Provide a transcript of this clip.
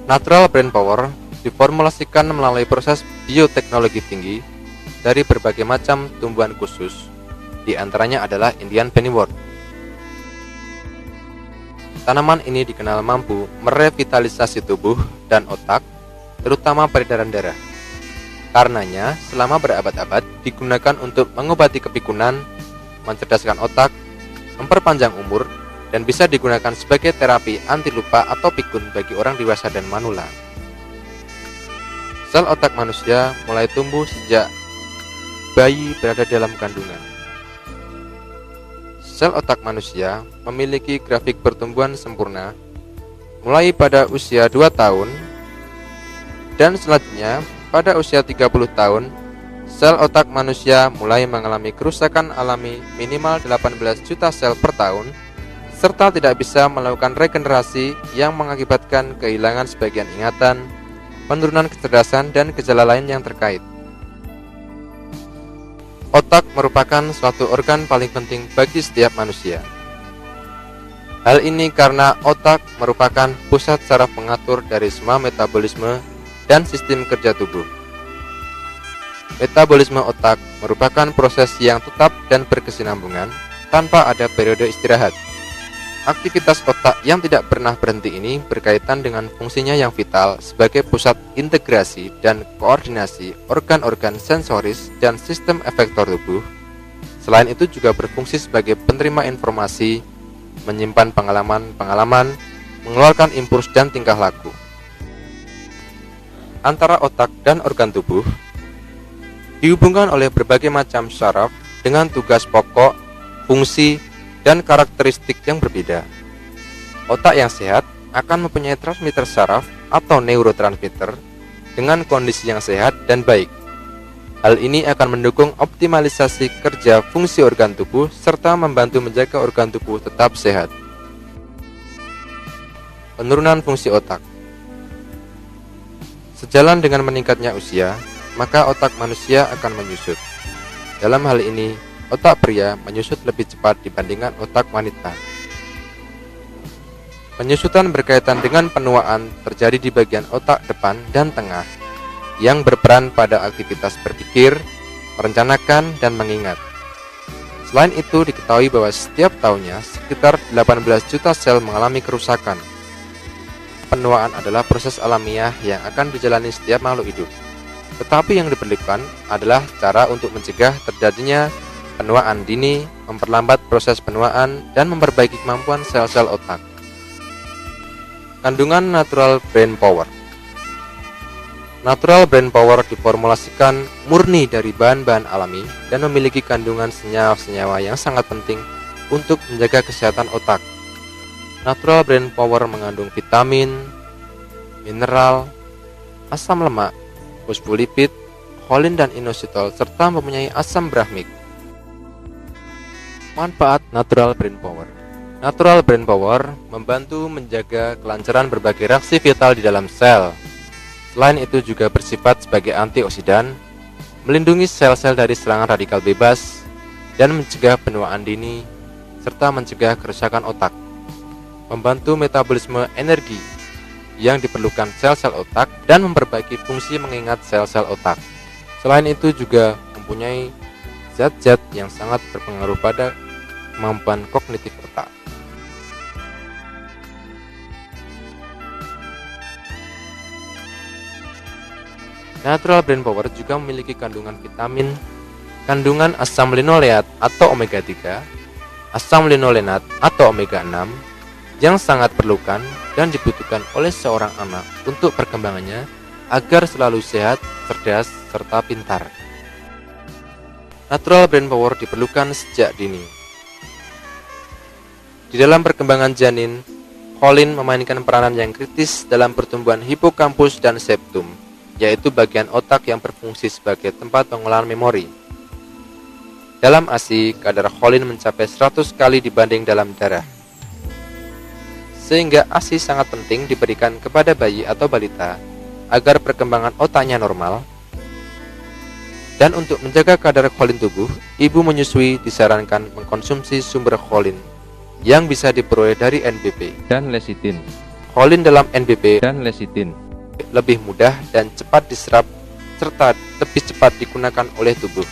Natural brain power diformulasikan melalui proses bioteknologi tinggi dari berbagai macam tumbuhan khusus, di antaranya adalah Indian pennywort. Tanaman ini dikenal mampu merevitalisasi tubuh dan otak, terutama peredaran darah. Karenanya, selama berabad-abad digunakan untuk mengobati kepikunan, mencerdaskan otak, memperpanjang umur, dan bisa digunakan sebagai terapi anti lupa atau pikun bagi orang dewasa dan manula. Sel otak manusia mulai tumbuh sejak bayi berada dalam kandungan. Sel otak manusia memiliki grafik pertumbuhan sempurna mulai pada usia 2 tahun dan selanjutnya pada usia 30 tahun, sel otak manusia mulai mengalami kerusakan alami minimal 18 juta sel per tahun, serta tidak bisa melakukan regenerasi yang mengakibatkan kehilangan sebagian ingatan, penurunan kecerdasan, dan gejala lain yang terkait. Otak merupakan suatu organ paling penting bagi setiap manusia. Hal ini karena otak merupakan pusat saraf pengatur dari semua metabolisme dan sistem kerja tubuh. Metabolisme otak merupakan proses yang tetap dan berkesinambungan tanpa ada periode istirahat. Aktivitas otak yang tidak pernah berhenti ini berkaitan dengan fungsinya yang vital sebagai pusat integrasi dan koordinasi organ-organ sensoris dan sistem efektor tubuh. Selain itu juga berfungsi sebagai penerima informasi, menyimpan pengalaman-pengalaman, mengeluarkan impuls dan tingkah laku. Antara otak dan organ tubuh dihubungkan oleh berbagai macam saraf dengan tugas pokok, fungsi, dan karakteristik yang berbeda. Otak yang sehat akan mempunyai transmitter saraf atau neurotransmitter dengan kondisi yang sehat dan baik. Hal ini akan mendukung optimalisasi kerja fungsi organ tubuh serta membantu menjaga organ tubuh tetap sehat. Penurunan fungsi otak. Sejalan dengan meningkatnya usia, maka otak manusia akan menyusut. Dalam hal ini, otak pria menyusut lebih cepat dibandingkan otak wanita. Penyusutan berkaitan dengan penuaan terjadi di bagian otak depan dan tengah, yang berperan pada aktivitas berpikir, merencanakan, dan mengingat. Selain itu, diketahui bahwa setiap tahunnya sekitar 18 juta sel mengalami kerusakan. Penuaan adalah proses alamiah yang akan dijalani setiap makhluk hidup. Tetapi yang diperlukan adalah cara untuk mencegah terjadinya penuaan dini, memperlambat proses penuaan, dan memperbaiki kemampuan sel-sel otak. Kandungan natural brain power. Natural brain power diformulasikan murni dari bahan-bahan alami dan memiliki kandungan senyawa-senyawa yang sangat penting untuk menjaga kesehatan otak. Natural brain power mengandung vitamin, mineral, asam lemak, fosfolipid, kolin dan inositol, serta mempunyai asam brahmik. Manfaat natural brain power. Natural brain power membantu menjaga kelancaran berbagai reaksi vital di dalam sel. Selain itu juga bersifat sebagai antioksidan, melindungi sel-sel dari serangan radikal bebas, dan mencegah penuaan dini, serta mencegah kerusakan otak. Membantu metabolisme energi yang diperlukan sel-sel otak dan memperbaiki fungsi mengingat sel-sel otak. Selain itu juga mempunyai zat-zat yang sangat berpengaruh pada kemampuan kognitif otak. Natural brain power juga memiliki kandungan vitamin, kandungan asam linoleat atau omega 3, asam linolenat atau omega 6, yang sangat perlukan dan dibutuhkan oleh seorang anak untuk perkembangannya agar selalu sehat, cerdas, serta pintar. Natural brain power diperlukan sejak dini. Di dalam perkembangan janin, kolin memainkan peranan yang kritis dalam pertumbuhan hipokampus dan septum, yaitu bagian otak yang berfungsi sebagai tempat pengolahan memori. Dalam ASI, kadar kolin mencapai 100 kali dibanding dalam darah. Sehingga ASI sangat penting diberikan kepada bayi atau balita agar perkembangan otaknya normal. Dan untuk menjaga kadar kolin tubuh, ibu menyusui disarankan mengkonsumsi sumber kolin yang bisa diperoleh dari NBP dan lecitin. Kolin dalam NBP dan lecitin lebih mudah dan cepat diserap serta lebih cepat digunakan oleh tubuh.